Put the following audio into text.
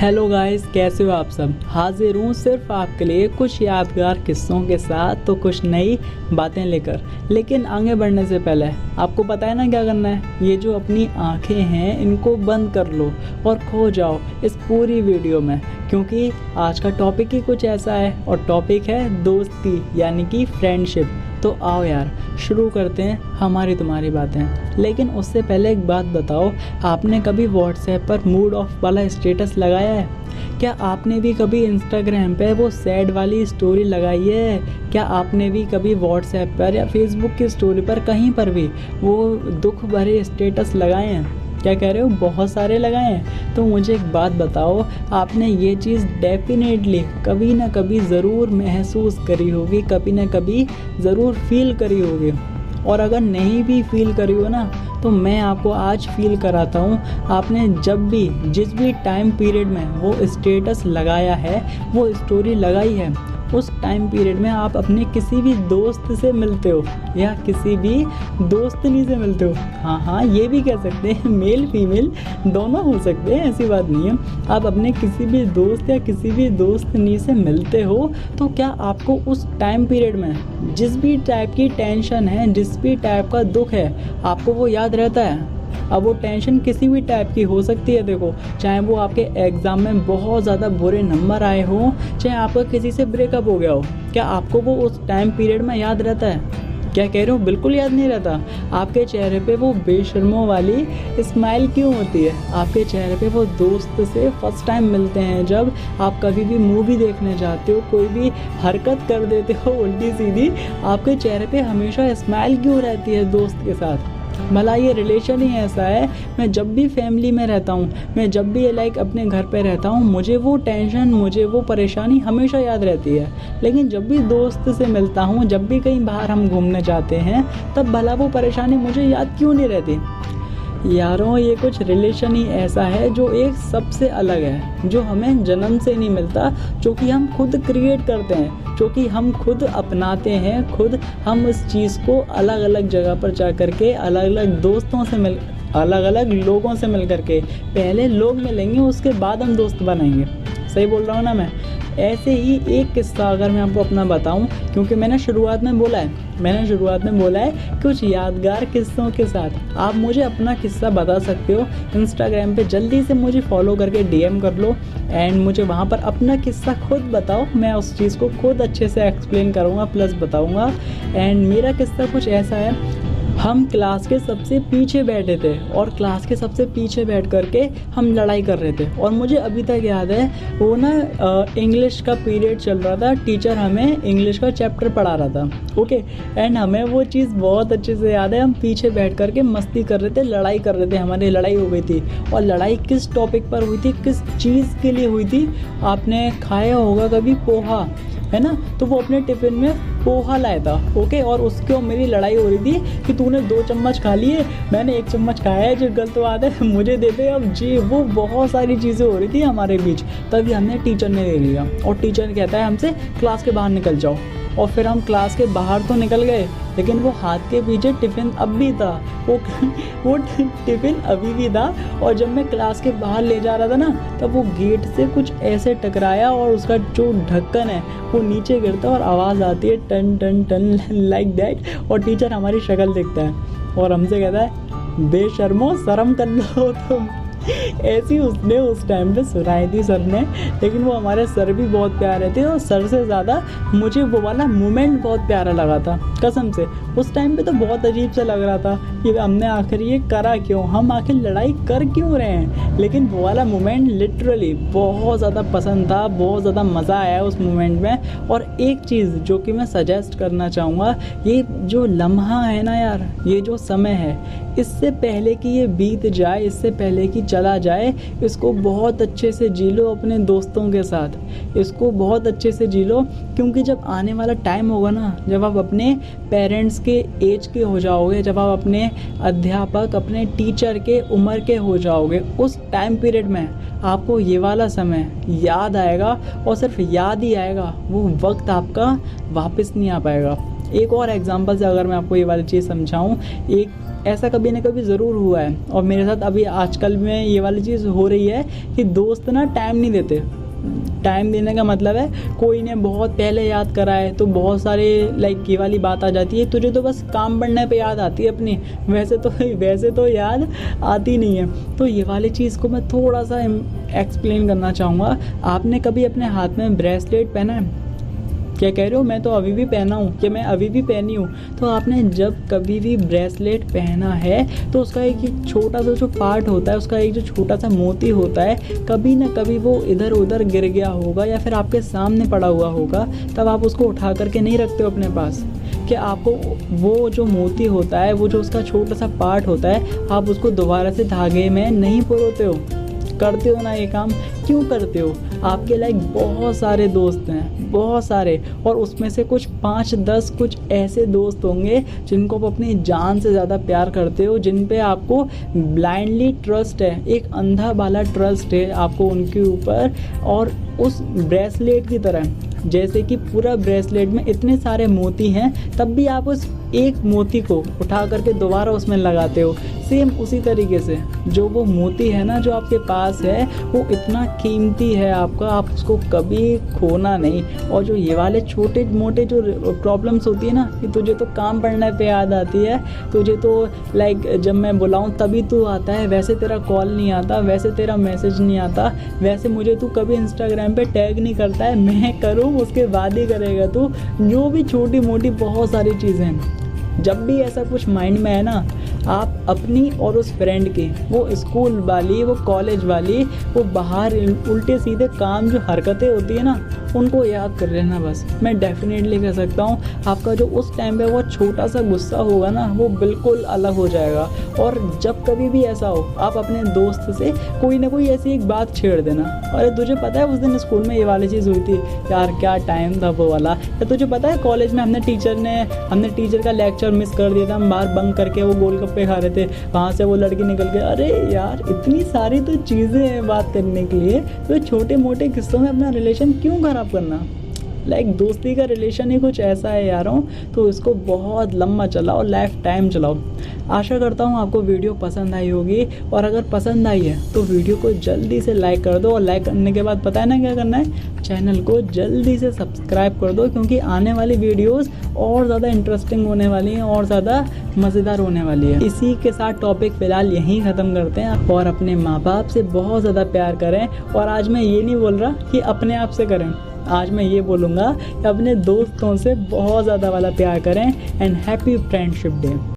Hello guys, कैसे हो आप सब। हाजिर हूँ सिर्फ आपके लिए कुछ यादगार किस्सों के साथ, तो कुछ नई बातें लेकर। लेकिन आगे बढ़ने से पहले आपको पता है ना क्या करना है। ये जो अपनी आंखें हैं इनको बंद कर लो और खो जाओ इस पूरी वीडियो में, क्योंकि आज का टॉपिक ही कुछ ऐसा है और टॉपिक है दोस्ती यानी कि फ्रेंडशिप। तो आओ यार शुरू करते हैं हमारी तुम्हारी बातें। लेकिन उससे पहले एक बात बताओ, आपने कभी व्हाट्सएप पर मूड ऑफ वाला स्टेटस लगाया है? क्या आपने भी कभी इंस्टाग्राम पे वो सैड वाली स्टोरी लगाई है? क्या आपने भी कभी व्हाट्सएप पर या फेसबुक की स्टोरी पर कहीं पर भी वो दुख भरे स्टेटस लगाए हैं? क्या कह रहे हो, बहुत सारे लगाए हैं? तो मुझे एक बात बताओ, आपने ये चीज़ डेफिनेटली कभी ना कभी ज़रूर महसूस करी होगी, कभी ना कभी ज़रूर फील करी होगी। और अगर नहीं भी फील करी हो ना, तो मैं आपको आज फील कराता हूँ। आपने जब भी जिस भी टाइम पीरियड में वो स्टेटस लगाया है, वो स्टोरी लगाई है, उस टाइम पीरियड में आप अपने किसी भी दोस्त से मिलते हो या किसी भी दोस्तनी से मिलते हो। हाँ, ये भी कह सकते हैं, मेल फीमेल दोनों हो सकते हैं, ऐसी बात नहीं है। आप अपने किसी भी दोस्त या किसी भी दोस्तनी से मिलते हो, तो क्या आपको उस टाइम पीरियड में जिस भी टाइप की टेंशन है, जिस भी टाइप का दुख है, आपको वो याद रहता है? अब वो टेंशन किसी भी टाइप की हो सकती है। देखो, चाहे वो आपके एग्ज़ाम में बहुत ज़्यादा बुरे नंबर आए हों, चाहे आपका किसी से ब्रेकअप हो गया हो, क्या आपको वो उस टाइम पीरियड में याद रहता है? क्या कह रहे हो, बिल्कुल याद नहीं रहता। आपके चेहरे पे वो बेशर्मों वाली स्माइल क्यों होती है? आपके चेहरे पे वो दोस्त से फर्स्ट टाइम मिलते हैं जब आप कभी भी मूवी देखने जाते हो, कोई भी हरकत कर देते हो उल्टी सीधी, आपके चेहरे पे हमेशा स्माइल क्यों रहती है दोस्त के साथ? भला ये रिलेशन ही ऐसा है। मैं जब भी फैमिली में रहता हूँ, मैं जब भी अपने घर पे रहता हूँ, मुझे वो टेंशन, मुझे वो परेशानी हमेशा याद रहती है। लेकिन जब भी दोस्त से मिलता हूँ, जब भी कहीं बाहर हम घूमने जाते हैं, तब भला वो परेशानी मुझे याद क्यों नहीं रहती? यारों, ये कुछ रिलेशन ही ऐसा है जो एक सबसे अलग है, जो हमें जन्म से नहीं मिलता, जो कि हम खुद क्रिएट करते हैं, जो कि हम खुद अपनाते हैं। खुद हम इस चीज़ को अलग अलग जगह पर जा कर के, अलग अलग दोस्तों से मिल, अलग अलग लोगों से मिल कर के, पहले लोग मिलेंगे उसके बाद हम दोस्त बनाएंगे। सही बोल रहा हूँ ना मैं? ऐसे ही एक किस्सा अगर मैं आपको अपना बताऊं, क्योंकि मैंने शुरुआत में बोला है कुछ यादगार किस्सों के साथ। आप मुझे अपना किस्सा बता सकते हो इंस्टाग्राम पे, जल्दी से मुझे फॉलो करके डीएम कर लो एंड मुझे वहाँ पर अपना किस्सा खुद बताओ। मैं उस चीज़ को खुद अच्छे से एक्सप्लेन करूँगा प्लस बताऊँगा। एंड मेरा किस्सा कुछ ऐसा है, हम क्लास के सबसे पीछे बैठे थे और क्लास के सबसे पीछे बैठ करके हम लड़ाई कर रहे थे। और मुझे अभी तक याद है, वो ना इंग्लिश का पीरियड चल रहा था, टीचर हमें इंग्लिश का चैप्टर पढ़ा रहा था, ओके। एंड हमें वो चीज़ बहुत अच्छे से याद है, हम पीछे बैठ करके मस्ती कर रहे थे, लड़ाई कर रहे थे, हमारी लड़ाई हो गई थी। और लड़ाई किस टॉपिक पर हुई थी, किस चीज़ के लिए हुई थी? आपने खाया होगा कभी पोहा, है ना? तो वो अपने टिफ़िन में पोहा लाया था, ओके। और उसके और मेरी लड़ाई हो रही थी कि तूने 2 चम्मच खा लिए, मैंने 1 चम्मच खाया है, जो गलत बात है मुझे दे दे अब जी। वो बहुत सारी चीज़ें हो रही थी हमारे बीच। तभी हमने टीचर ने ले लिया और टीचर कहता है हमसे, क्लास के बाहर निकल जाओ। और फिर हम क्लास के बाहर तो निकल गए, लेकिन वो हाथ के पीछे टिफ़िन अब भी था, वो टिफ़िन अभी भी था। और जब मैं क्लास के बाहर ले जा रहा था ना, तब वो गेट से कुछ ऐसे टकराया और उसका जो ढक्कन है वो नीचे गिरता और आवाज़ आती है टन टन टन लाइक दैट। और टीचर हमारी शक्ल देखता है और हमसे कहता है, बेशर्मो शर्म कर लो तुम। ऐसी उसने उस टाइम पे सुनाई थी सर ने। लेकिन वो हमारे सर भी बहुत प्यारे थे और सर से ज़्यादा मुझे वो वाला मोमेंट बहुत प्यारा लगा था, कसम से। उस टाइम पे तो बहुत अजीब सा लग रहा था कि हमने आखिर ये करा क्यों, हम आखिर लड़ाई कर क्यों रहे हैं। लेकिन वो वाला मोमेंट लिटरली बहुत ज़्यादा पसंद था, बहुत ज़्यादा मज़ा आया उस मोमेंट में। और एक चीज़ जो कि मैं सजेस्ट करना चाहूँगा, ये जो लम्हा है ना यार, ये जो समय है, इससे पहले कि ये बीत जाए, इससे पहले कि चला जाए, इसको बहुत अच्छे से जी लो अपने दोस्तों के साथ। इसको बहुत अच्छे से जी लो, क्योंकि जब आने वाला टाइम होगा ना, जब आप अपने पेरेंट्स के एज के हो जाओगे, जब आप अपने अध्यापक, अपने टीचर के उम्र के हो जाओगे, उस टाइम पीरियड में आपको ये वाला समय याद आएगा। और सिर्फ याद ही आएगा, वो वक्त आपका वापस नहीं आ पाएगा। एक और एग्जांपल से अगर मैं आपको ये वाली चीज़ समझाऊँ, एक ऐसा कभी ना कभी ज़रूर हुआ है, और मेरे साथ अभी आजकल में ये वाली चीज़ हो रही है कि दोस्त ना टाइम नहीं देते। टाइम देने का मतलब है कोई ने बहुत पहले याद करा है तो बहुत सारे लाइक ये वाली बात आ जाती है, तुझे तो बस काम बढ़ने पे याद आती है अपनी, वैसे तो याद आती नहीं है। तो ये वाली चीज़ को मैं थोड़ा सा एक्सप्लेन करना चाहूँगा। आपने कभी अपने हाथ में ब्रेसलेट पहना है? क्या कह रहे हो, मैं तो अभी भी पहना हूँ, कि मैं अभी भी पहनी हूँ। तो आपने जब कभी भी ब्रेसलेट पहना है तो उसका एक छोटा सा जो पार्ट होता है, उसका एक जो छोटा सा मोती होता है, कभी ना कभी वो इधर उधर गिर गया होगा या फिर आपके सामने पड़ा हुआ होगा, तब आप उसको उठा करके नहीं रखते हो अपने पास। कि आपको वो जो मोती होता है, वो जो उसका छोटा सा पार्ट होता है, आप उसको दोबारा से धागे में नहीं पिरोते हो। करते हो ना ये काम? क्यों करते हो? आपके लाइक बहुत सारे दोस्त हैं, बहुत सारे, और उसमें से कुछ 5-10 कुछ ऐसे दोस्त होंगे जिनको आप अपनी जान से ज़्यादा प्यार करते हो, जिन पे आपको ब्लाइंडली ट्रस्ट है, एक अंधा वाला ट्रस्ट है आपको उनके ऊपर। और उस ब्रेसलेट की तरह, जैसे कि पूरा ब्रेसलेट में इतने सारे मोती हैं, तब भी आप उस एक मोती को उठा करके दोबारा उसमें लगाते हो। सेम उसी तरीके से जो वो मोती है ना जो आपके पास है, वो इतना कीमती है आपका, आप उसको कभी खोना नहीं। और जो ये वाले छोटे मोटे जो प्रॉब्लम्स होती है ना, कि तुझे तो काम पड़ने पे याद आती है, तुझे तो लाइक जब मैं बुलाऊं तभी तू आता है, वैसे तेरा कॉल नहीं आता, वैसे तेरा मैसेज नहीं आता, वैसे मुझे तू कभी इंस्टाग्राम पे टैग नहीं करता है, मैं करूँ उसके बाद ही करेगा तू। जो भी छोटी मोटी बहुत सारी चीज़ें हैं, जब भी ऐसा कुछ माइंड में है ना, आप अपनी और उस फ्रेंड की, वो स्कूल वाली, वो कॉलेज वाली, वो बाहर उल्टे सीधे काम जो हरकतें होती है ना, उनको याद कर लेना बस। मैं डेफिनेटली कह सकता हूँ आपका जो उस टाइम पे वो छोटा सा गुस्सा होगा ना, वो बिल्कुल अलग हो जाएगा। और जब कभी भी ऐसा हो, आप अपने दोस्त से कोई ना कोई ऐसी एक बात छेड़ देना, अरे तुझे पता है उस दिन स्कूल में ये वाली चीज़ हुई थी यार, क्या टाइम था वो वाला, या तुझे पता है कॉलेज में हमने टीचर का लेक्चर मिस कर दिया था, हम बाहर बंक करके वो गोलगप्पे खा रहे थे, वहाँ से वो लड़की निकल गई। अरे यार, इतनी सारी तो चीज़ें हैं बात करने के लिए, तो छोटे मोटे किस्सों में अपना रिलेशन क्यों खराब करना? लाइक दोस्ती का रिलेशन ही कुछ ऐसा है यारों, तो इसको बहुत लंबा चलाओ, लाइफ टाइम चलाओ। आशा करता हूँ आपको वीडियो पसंद आई होगी, और अगर पसंद आई है तो वीडियो को जल्दी से लाइक कर दो, और लाइक करने के बाद पता है ना क्या करना है, चैनल को जल्दी से सब्सक्राइब कर दो, क्योंकि आने वाली वीडियोस और ज़्यादा इंटरेस्टिंग होने वाली हैं और ज़्यादा मज़ेदार होने वाली है। इसी के साथ टॉपिक फ़िलहाल यहीं ख़त्म करते हैं, और अपने माँ बाप से बहुत ज़्यादा प्यार करें। और आज मैं ये नहीं बोल रहा कि अपने आप से करें, आज मैं ये बोलूँगा कि अपने दोस्तों से बहुत ज़्यादा वाला प्यार करें। And happy friendship day.